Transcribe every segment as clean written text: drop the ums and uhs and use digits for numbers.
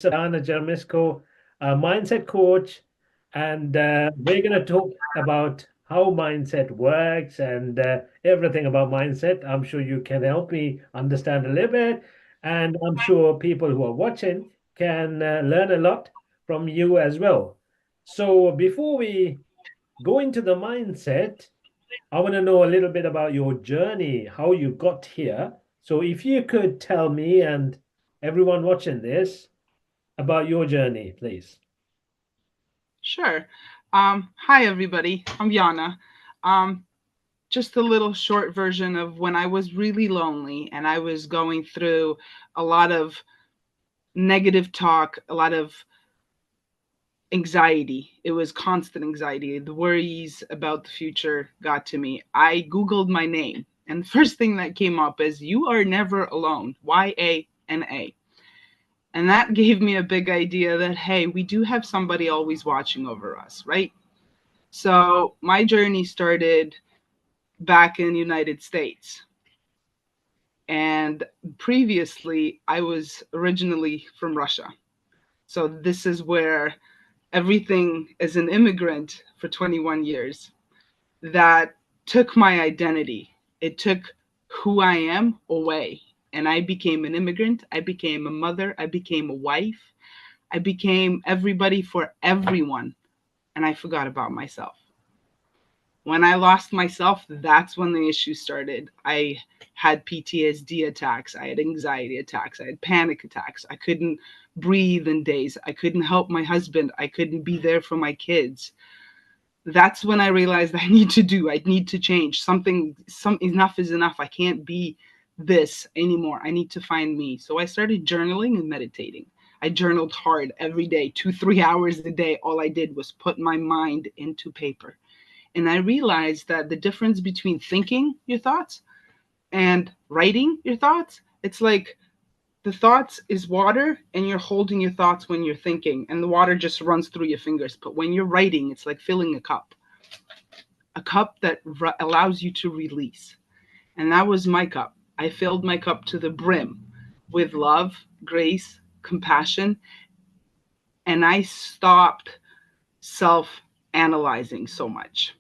Yana Jermisko, a mindset coach, and we're going to talk about how mindset works and everything about mindset. I'm sure you can help me understand a little bit, and I'm sure people who are watching can learn a lot from you as well. So before we go into the mindset, I want to know a little bit about your journey, how you got here. So if you could tell me and everyone watching this about your journey, please. Sure. Hi, everybody. I'm Yana. Um, just a little short version of when I was really lonely and I was going through a lot of negative talk, a lot of anxiety. It was constant anxiety. The worries about the future got to me. I Googled my name, and the first thing that came up is "You are never alone." YANA. And that gave me a big idea that, hey, we do have somebody always watching over us, right? So my journey started back in the United States. And previously, I was originally from Russia. So this is where everything as an immigrant for 21 years that took my identity. It took who I am away. And I became an immigrant. I became a mother. I became a wife. I became everybody for everyone. And I forgot about myself. When I lost myself, that's when the issue started. I had PTSD attacks, I had anxiety attacks, I had panic attacks. I couldn't breathe in days. I couldn't help my husband. I couldn't be there for my kids. That's when I realized I need to change. Some enough is enough. I can't be this anymore. I need to find me. So I started journaling and meditating. I journaled hard every day, 2, 3 hours a day. All I did was put my mind into paper. And I realized that the difference between thinking your thoughts and writing your thoughts, it's like the thoughts is water and you're holding your thoughts when you're thinking and the water just runs through your fingers. But when you're writing, it's like filling a cup that allows you to release. And that was my cup. I filled my cup to the brim with love, grace, compassion, and I stopped self analyzing so much.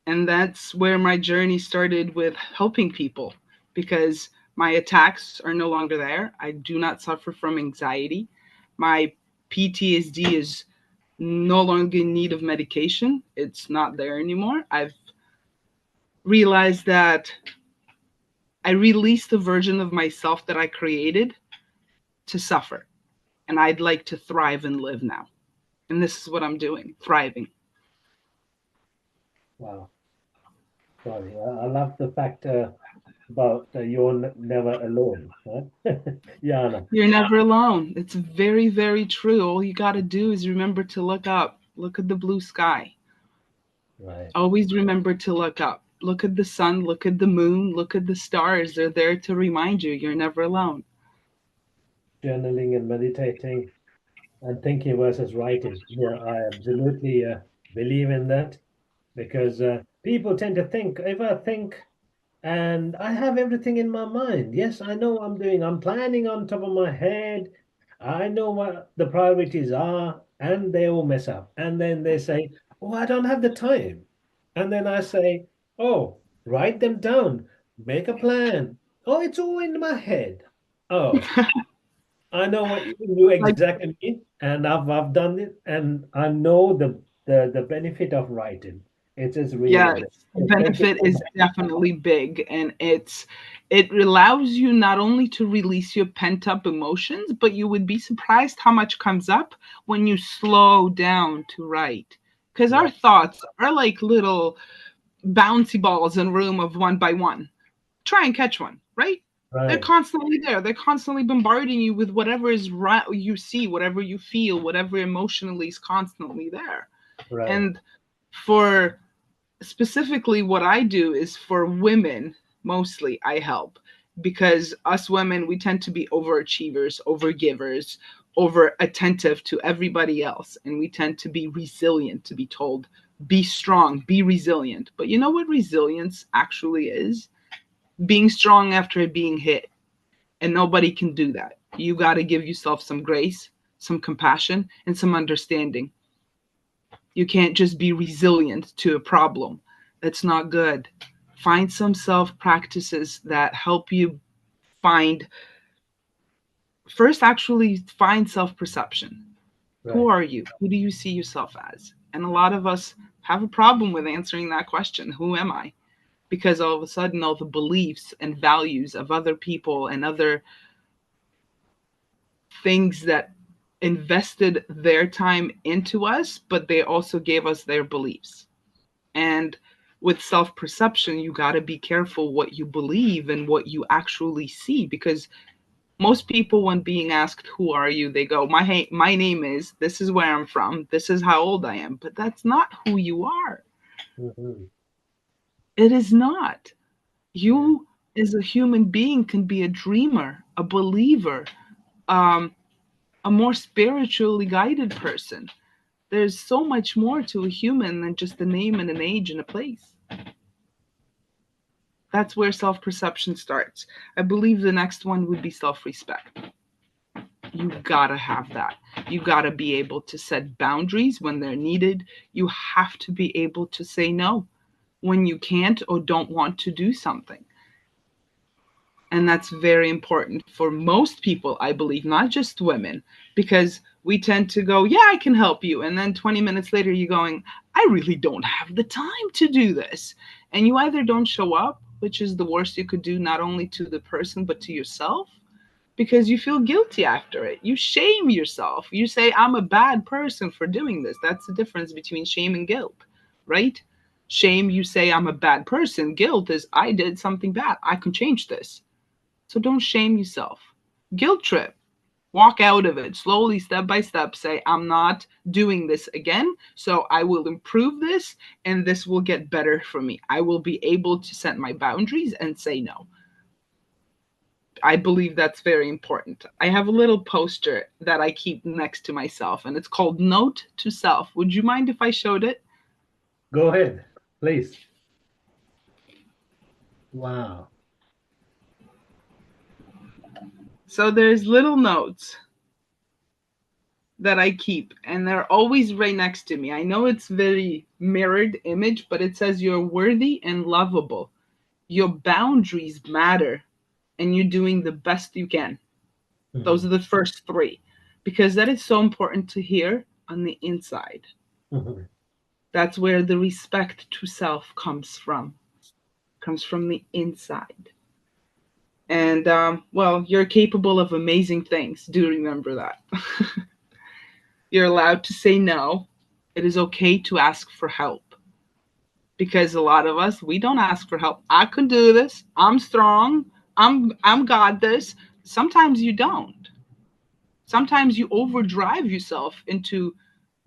And that's where my journey started with helping people because my attacks are no longer there. I do not suffer from anxiety. My PTSD is no longer in need of medication. It's not there anymore. I've realized that I released the version of myself that I created to suffer. And I'd like to thrive and live now. And this is what I'm doing, thriving. Wow, sorry. I love the fact about you're never alone. Huh? Yana, You're never alone. It's very, very true. All you got to do is remember to look up. Look at the blue sky. right. Always remember to look up. Look at the sun, look at the moon, look at the stars. They're there to remind you you're never alone. Journaling and meditating and thinking versus writing. Yeah, I absolutely believe in that because people tend to think, if I think and I have everything in my mind. Yes, I know what I'm doing. I'm planning on top of my head. I know what the priorities are, and they all mess up. And then they say, "Oh, I don't have the time." And then I say, "Oh, write them down. Make a plan." Oh, it's all in my head. Oh, I know what you Like, exactly mean, and I've done it, and I know the benefit of writing. It is really yes, good. the Thank you benefit so is much. definitely big, and it allows you not only to release your pent up emotions, but you would be surprised how much comes up when you slow down to write. Because our Yeah, thoughts are like little bouncy balls in a room of one by one. Try and catch one, right? They're right, constantly there. They're constantly bombarding you with whatever is right you see, whatever you feel, whatever emotionally is constantly there. right. And for specifically what I do is for women, mostly I help because us women we tend to be overachievers, overgivers, over attentive to everybody else and we tend to be resilient to be told be strong, be resilient. But you know what resilience actually is? Being strong after being hit, and nobody can do that. You got to give yourself some grace, some compassion, and some understanding. You can't just be resilient to a problem. That's not good. Find some self practices that help you find, first, actually find self perception. Who Right. are you? Who do you see yourself as? And a lot of us have a problem with answering that question: who am I? Because all of a sudden, all the beliefs and values of other people and other things that invested their time into us, but they also gave us their beliefs. And with self perception, you got to be careful what you believe and what you actually see, because most people, when being asked who are you, they go, my name is, this is where I'm from, this is how old I am. But that's not who you are. Hmm. It is not. Yeah. You as a human being can be a dreamer, a believer, um, a more spiritually guided person. There's so much more to a human than just a name and an age and a place. That's where self perception starts. I believe the next one would be self respect. You gotta have that. You gotta be able to set boundaries when they're needed. You have to be able to say no when you can't or don't want to do something. And that's very important for most people, I believe, not just women, because we tend to go, yeah, I can help you. And then 20 minutes later, you're going, I really don't have the time to do this. And you either don't show up, which is the worst you could do, not only to the person, but to yourself, because you feel guilty after it. You shame yourself. You say, I'm a bad person for doing this. That's the difference between shame and guilt, right? Shame, you say, I'm a bad person. Guilt is, I did something bad. I can change this. So don't shame yourself. Guilt trip. Walk out of it slowly, step by step. Say, I'm not doing this again. So I will improve this and this will get better for me. I will be able to set my boundaries and say no. I believe that's very important. I have a little poster that I keep next to myself, and it's called Note to Self. Would you mind if I showed it? Go ahead, please. Wow. So there's little notes that I keep, and they're always right next to me. I know it's very mirrored image, but it says you're worthy and lovable. Your boundaries matter, and you're doing the best you can. Those Hmm. are the first three, because that is so important to hear on the inside. Hmm. That's where the respect to self comes from the inside. And well, you're capable of amazing things. Do remember that. You're allowed to say no. It is okay to ask for help, because a lot of us, we don't ask for help. I can do this. I'm strong. I'm got this. Sometimes you don't. Sometimes you overdrive yourself into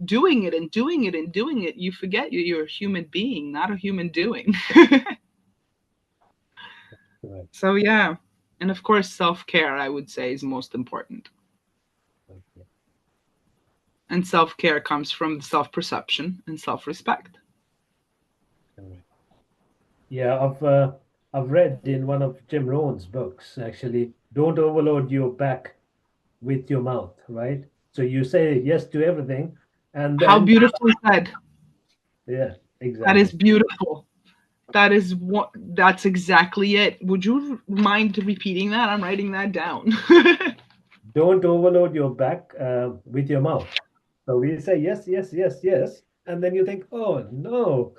doing it and doing it and doing it. You forget you're a human being, not a human doing. Right. So yeah. And of course, self-care, I would say, is most important. Okay. And self-care comes from self-perception and self-respect. All right. Yeah, I've read in one of Jim Rohn's books actually, don't overload your back with your mouth, right? So you say yes to everything, and How then beautifully said. yeah, That is exactly. beautiful. That is what, that's exactly it. Would you mind repeating that? I'm writing that down. Don't overload your back with your mouth. So we say yes, yes, yes, yes, and then you think, oh no,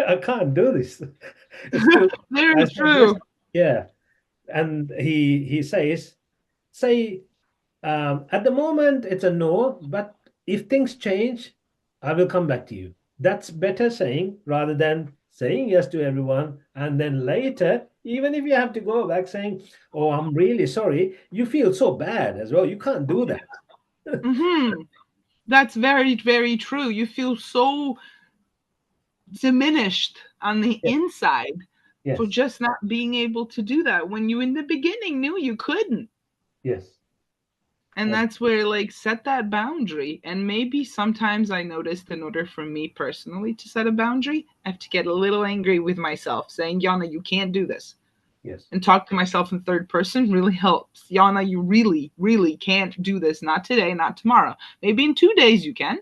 I can't do this. It's too. I Very said yes, true. yeah, and he says, say at the moment it's a no, but if things change, I will come back to you. That's better saying rather than saying yes to everyone and then later, even if you have to go back saying, oh, I'm really sorry, you feel so bad as well. You can't do that. Hmm. That's very, very true. You feel so diminished on the Yes, inside for yes, just not being able to do that when you in the beginning knew you couldn't. yes. And Ab- that's where, like, set that boundary. And maybe sometimes I noticed, in order for me personally to set a boundary, I have to get a little angry with myself saying, Yana, you can't do this. Yes. and talk to myself in third person really helps. Yana, you really, really can't do this. Not today, not tomorrow. Maybe in 2 days you can.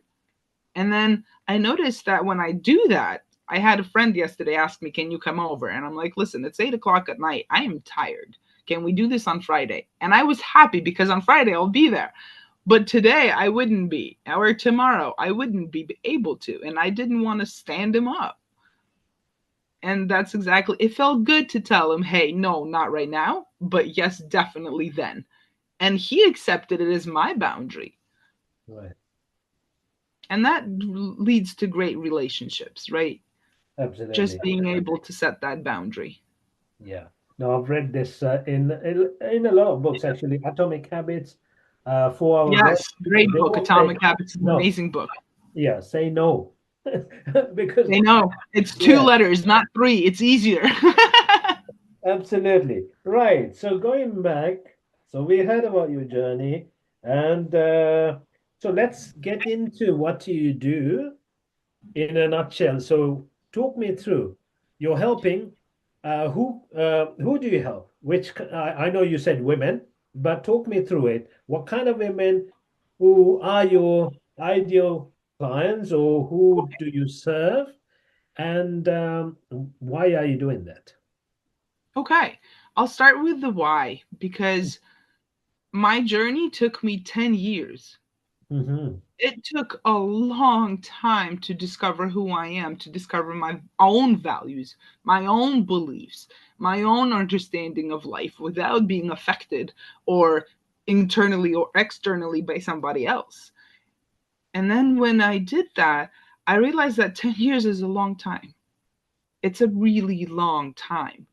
And then I noticed that when I do that, I had a friend yesterday ask me, "Can you come over?" And I'm like, "Listen, it's 8 o'clock at night. I am tired. Can we do this on Friday?" And I was happy because on Friday I'll be there. But today I wouldn't be, or tomorrow I wouldn't be able to. And I didn't want to stand him up. And that's exactly, it felt good to tell him, "Hey, no, not right now, but yes, definitely then." And he accepted it as my boundary. Right. And that leads to great relationships, right? Just Absolutely. being able to set that boundary. Yeah. Now I've read this in a lot of books actually. Atomic Habits, 4 Hour Yes, Work. great They book. all say Atomic Habits is an no. amazing book. Yeah, say no. Because They know it's two yeah, letters, not three. It's easier. absolutely. Right. So going back, so we heard about your journey, and so let's get into what you do in a nutshell. So talk me through. You're helping. Who do you help? I know you said women, but talk me through it. What kind of women? Who are your ideal clients, or who do you serve? And why are you doing that? Okay, I'll start with the why because my journey took me 10 years. Hmm. It took a long time to discover who I am, to discover my own values, my own beliefs, my own understanding of life without being affected or internally or externally by somebody else. And then when I did that, I realized that 10 years is a long time. It's a really long time.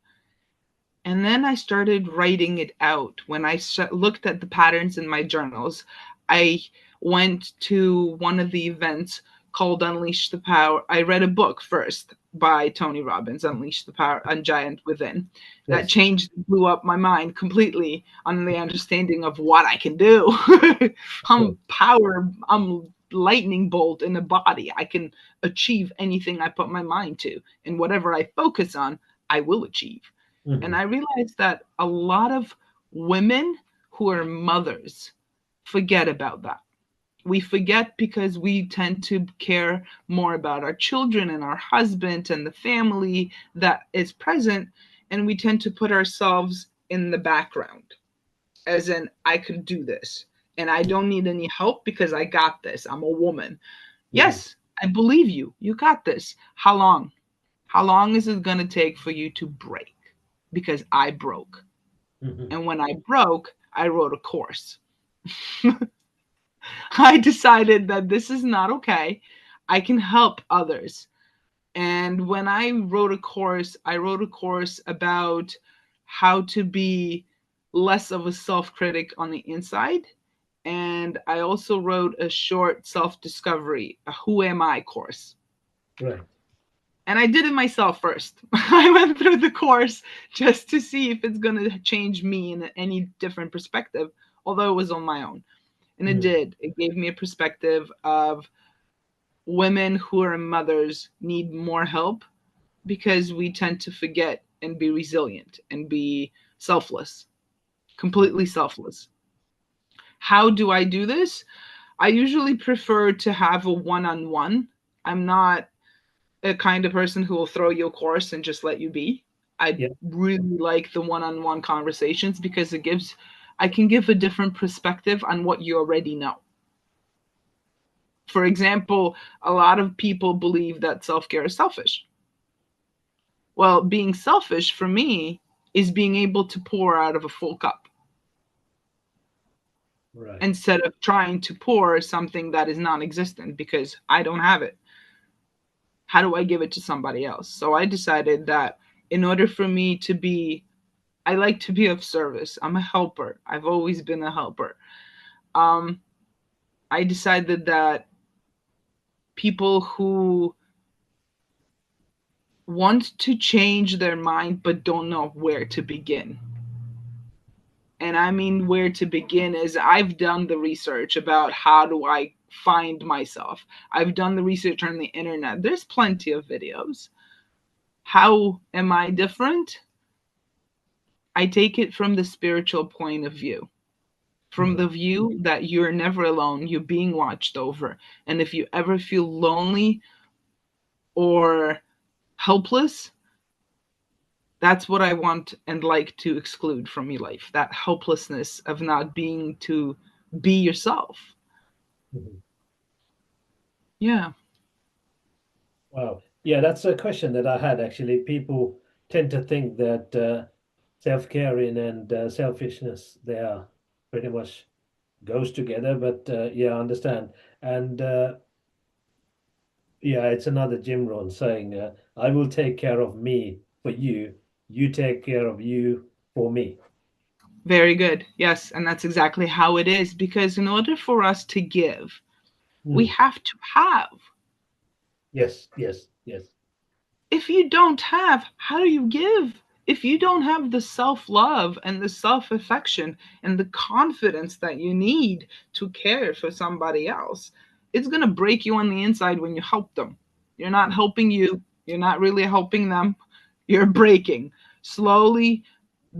And then I started writing it out. When I looked at the patterns in my journals, I went to one of the events called Unleash the Power. I read a book first by Tony Robbins, Unleash the Power, and Giant Within. That Yes. changed, blew up my mind completely on the understanding of what I can do. Good. I'm lightning bolt in a body. I can achieve anything I put my mind to. And whatever I focus on, I will achieve. And Hmm. I realized that a lot of women who are mothers forget about that. We forget because we tend to care more about our children and our husband and the family that is present. And we tend to put ourselves in the background, as in, I could do this and I don't need any help because I got this. I'm a woman. Hmm. Yes, I believe you. You got this. How long? How long is it going to take for you to break? Because I broke. Hmm. And when I broke, I wrote a course. I decided that this is not okay. I can help others. And when I wrote a course about how to be less of a self critic on the inside. And I also wrote a short self discovery, a Who Am I course. Right. And I did it myself first. I went through the course just to see if it's going to change me in any different perspective, although it was on my own. And it Mm. did. It gave me a perspective of women who are mothers need more help because we tend to forget and be resilient and be selfless, completely selfless. How do I do this? I usually prefer to have a one on one. I'm not a kind of person who will throw you a course and just let you be. I Yeah. really like the one-on-one conversations because I can give a different perspective on what you already know. For example, a lot of people believe that self-care is selfish. Well, being selfish for me is being able to pour out of a full cup Right. instead of trying to pour something that is non-existent because I don't have it. How do I give it to somebody else? So I decided that in order for me to be, I like to be of service. I'm a helper. I've always been a helper. Um, I decided that people who want to change their mind but don't know where to begin. And I mean, where to begin is I've done the research about how do I find myself. I've done the research on the internet. There's plenty of videos. How am I different? I take it from the spiritual point of view, from Mhm. the view that you're never alone, you're being watched over. And if you ever feel lonely or helpless, that's what I want and like to exclude from your life. That helplessness of not being to be yourself. Mhm. Yeah, Wow. Yeah, that's a question that I had actually. People tend to think that self-caring and selfishness, they are pretty much goes together, but yeah, I understand. And yeah, it's another Jim Rohn saying, I will take care of me for you, you take care of you for me. very good. Yes, and that's exactly how it is, because in order for us to give, we Mhm. have to have. Yes, yes, yes. If you don't have, how do you give? If you don't have the self love and the self affection and the confidence that you need to care for somebody else, it's going to break you on the inside when you help them. You're not helping you, you're not really helping them, you're breaking slowly,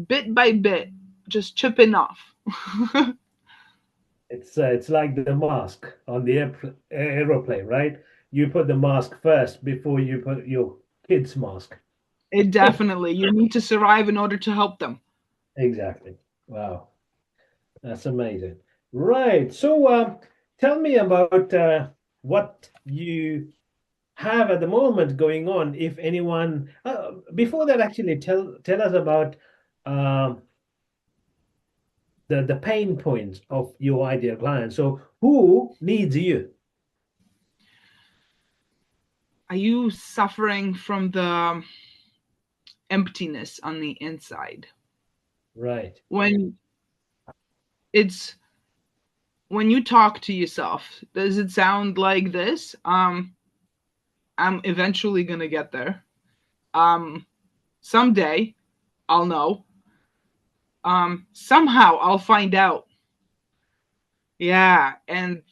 bit by bit, just chipping off. It's like the mask on the aeroplane, right? You put the mask first before you put your kid's mask. It definitely, you need to survive in order to help them. Exactly. Wow, that's amazing. Right. So, tell me about what you have at the moment going on. If anyone, before that, actually, tell us about um, the pain points of your ideal client. So, who needs you? Are you suffering from the emptiness on the inside? Right. When it's when you talk to yourself, does it sound like this? I'm eventually gonna get there. Um, Someday I'll know. Somehow I'll find out. Yeah, and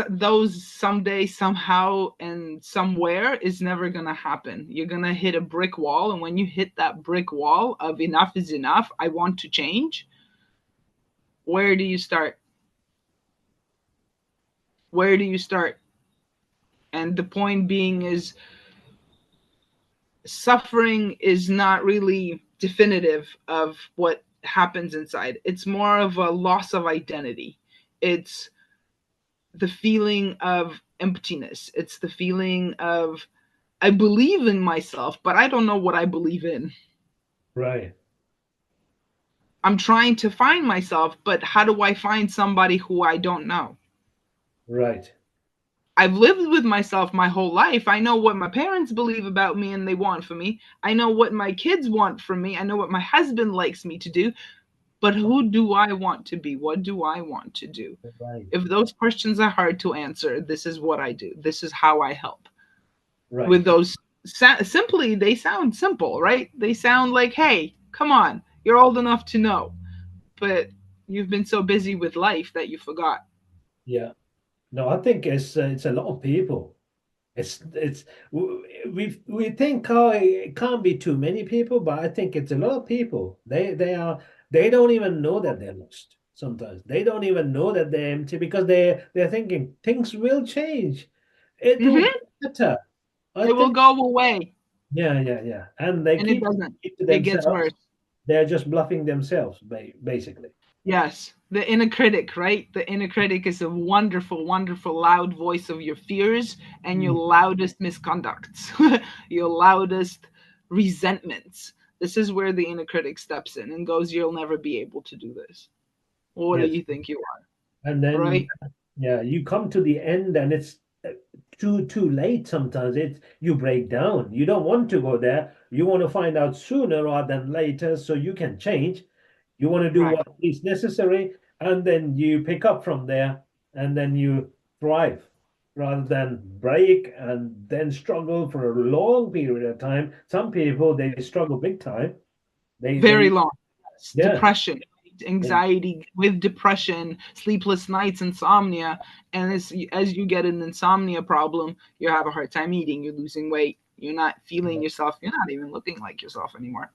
those someday, somehow, and somewhere is never gonna happen. You're gonna hit a brick wall, and when you hit that brick wall of enough is enough, I want to change. Where do you start? Where do you start? And the point being is suffering is not really definitive of what happens inside. It's more of a loss of identity. It's the feeling of emptiness. It's the feeling of I believe in myself, but I don't know what I believe in. Right. I'm trying to find myself, but how do I find somebody who I don't know? Right. I've lived with myself my whole life. I know what my parents believe about me and they want for me. I know what my kids want from me. I know what my husband likes me to do. But who do I want to be? What do I want to do? Right. If those questions are hard to answer, this is what I do. This is how I help. With Right. those, simply, they sound simple, right? They sound like, hey, come on, you're old enough to know. But you've been so busy with life that you forgot. Yeah. No, I think it's a lot of people. It's we think, oh, it can't be too many people, but I think it's a lot of people. They don't even know that they're lost. Sometimes they don't even know that they're empty because they're thinking things will change. It will Hmm. get better. I It will think, go away. yeah, yeah, yeah. And they And it keep doesn't. it to It gets themselves. worse. They're just bluffing themselves, basically. Yes, the inner critic, right? The inner critic is a wonderful, wonderful, loud voice of your fears and your Mm. loudest misconducts, your loudest resentments. This is where the inner critic steps in and goes, you'll never be able to do this. What do Yes. you think you And are? then, Right? yeah, you come to the end and it's too late sometimes. It's you break down. You don't want to go there. You want to find out sooner rather than later so you can change. You want to do Right. what is necessary, and then you pick up from there, and then you thrive rather than break and then struggle for a long period of time. Some people they struggle big time. Very They long. Yeah. Depression, And anxiety with depression, sleepless nights, insomnia. And as you get an insomnia problem, you have a hard time eating, you're losing weight, you're not feeling yourself, you're not even looking like yourself anymore.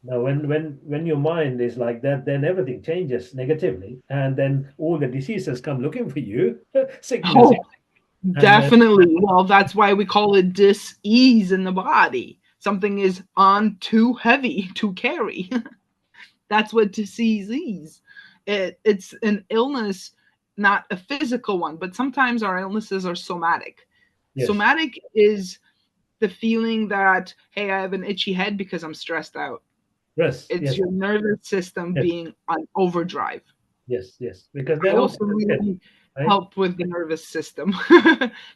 Now, when your mind is like that, then everything changes negatively, and then all the diseases come looking for you, sickness, Oh, and then definitely. Well, that's why we call it dis-ease in the body. Something is on too heavy to carry. That's what disease is. It's an illness, not a physical one, but sometimes our illnesses are somatic. yes, Somatic is the feeling that, hey, I have an itchy head because I'm stressed out. yes, It's yes, your nervous system yes, being on overdrive. yes, yes, because they I don't also understand, really right? help with the nervous system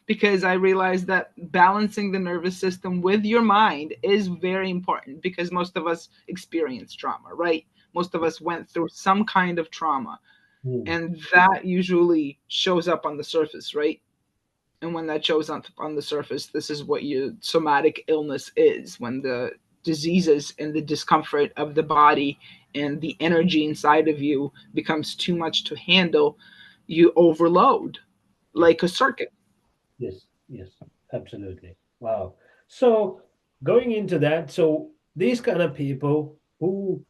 because I realized that balancing the nervous system with your mind is very important because most of us experience trauma, right? Most of us went through some kind of trauma, Mm, and that usually shows up on the surface, right? And when that shows up on the surface, this is what your somatic illness is, when the diseases and the discomfort of the body and the energy inside of you becomes too much to handle. You overload yes, like a circuit. yes, yes, absolutely. Wow. So going into that, so these kind of people who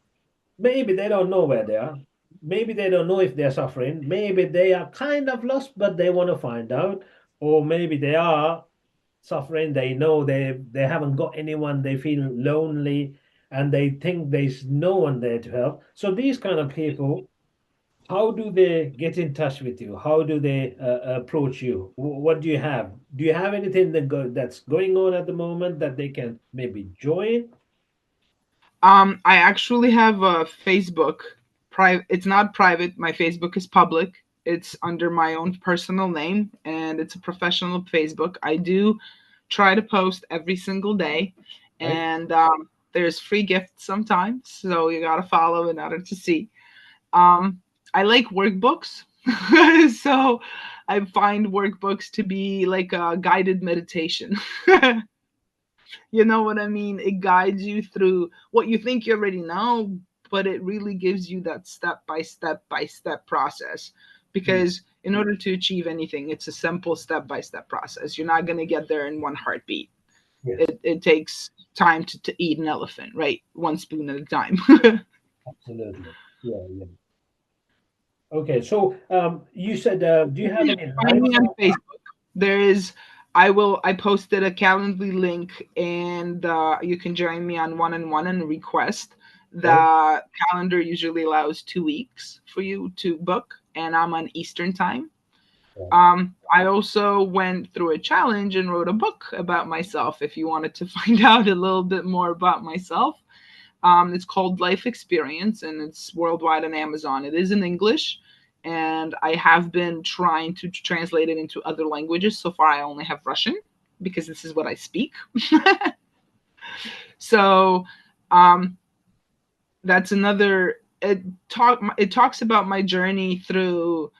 maybe they don't know where they are. Maybe they don't know if they're suffering. Maybe they are kind of lost, but they want to find out. Or maybe they are suffering. They know they haven't got anyone. They feel lonely, and they think there's no one there to help. So these kind of people, how do they get in touch with you? How do they approach you? What do you have? Do you have anything that's going on at the moment that they can maybe join? I actually have a Facebook private. It's not private. My Facebook is public. It's under my own personal name, and it's a professional Facebook. I do try to post every single day, Right? and there's free gifts sometimes, so you gotta follow in order to see. Um, I like workbooks, so I find workbooks to be like a guided meditation. You know what I mean? It guides you through what you think you already know, but it really gives you that step by step process. Mm, Because in order to achieve anything, it's a simple step-by-step process. You're not going to get there in one heartbeat. yes, It takes time to eat an elephant, right? One spoon at a time. absolutely. Yeah, yeah. Okay, so you said, do you have any Find me lives? on Facebook. There is, I posted a Calendly link, and you can join me on one-on-one and request. Right? The calendar usually allows 2 weeks for you to book, and I'm on Eastern time. Yeah. I also went through a challenge and wrote a book about myself. If you wanted to find out a little bit more about myself, it's called Life Experience, and it's worldwide on Amazon. It is in English, and I have been trying to translate it into other languages. So far, I only have Russian because this is what I speak. So um, that's another. It talks about my journey through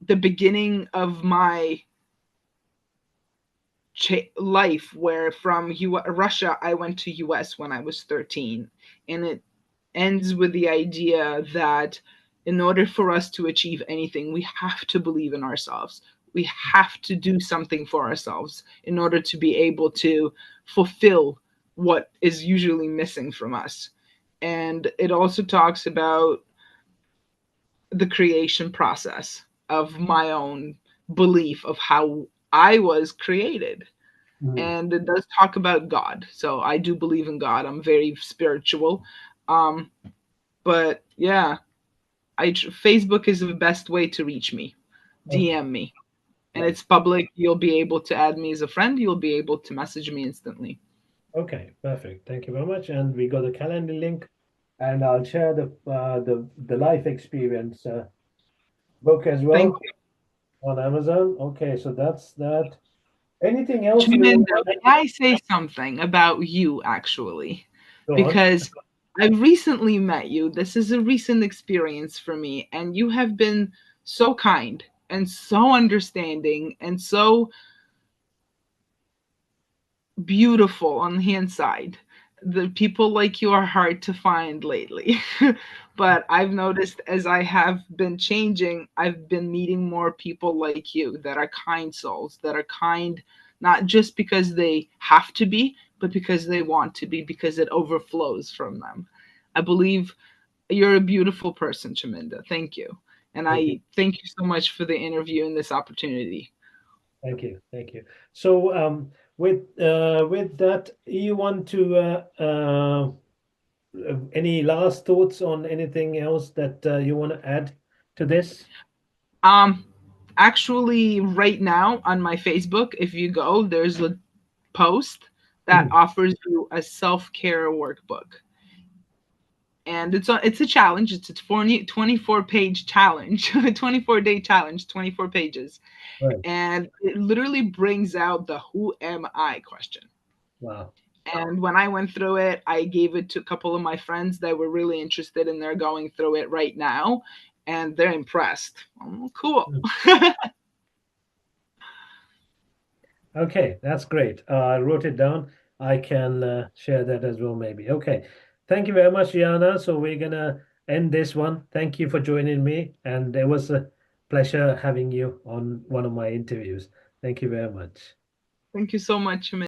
the beginning of my life, where from Russia I went to US when I was 13, and it ends with the idea that in order for us to achieve anything, we have to believe in ourselves. We have to do something for ourselves in order to be able to fulfill what is usually missing from us. And it also talks about the creation process of my own belief of how I was created. Mm, And it does talk about God. So I do believe in God. I'm very spiritual. Um, but yeah, Facebook is the best way to reach me. okay. DM me, and Right. it's public. You'll be able to add me as a friend. You'll be able to message me instantly. Okay, perfect. Thank you very much. And we got a calendar link, and I'll share the life experience book as Thank well you. on Amazon. Okay, so that's that. Anything else you would Tremendo, like may I say something about you actually? to go on? Because I recently met you. This is a recent experience for me, and you have been so kind and so understanding and so beautiful on the inside. The people like you are hard to find lately. But I've noticed as I have been changing, I've been meeting more people like you that are kind souls, that are kind not just because they have to be, but because they want to be, because it overflows from them. I believe you're a beautiful person, Chaminda. Thank you. And Thank you. I thank you so much for the interview and this opportunity. Thank you. Thank you. So, with that, you want to any last thoughts on anything else that you want to add to this? Um, Actually, right now on my Facebook, if you go, there's a post that Mhm. offers you a self care workbook. And it's a challenge. It's a 24-page challenge, 24-day challenge, 24 pages. Right. And it literally brings out the who am I question. Wow. And when I went through it, I gave it to a couple of my friends that were really interested, and they're going through it right now, and they're impressed. Oh, cool. Mm. Okay, that's great. I wrote it down. I can share that as well, maybe. Okay. Thank you very much, Yana. So we're gonna end this one. Thank you for joining me, and it was a pleasure having you on one of my interviews. Thank you very much. Thank you so much,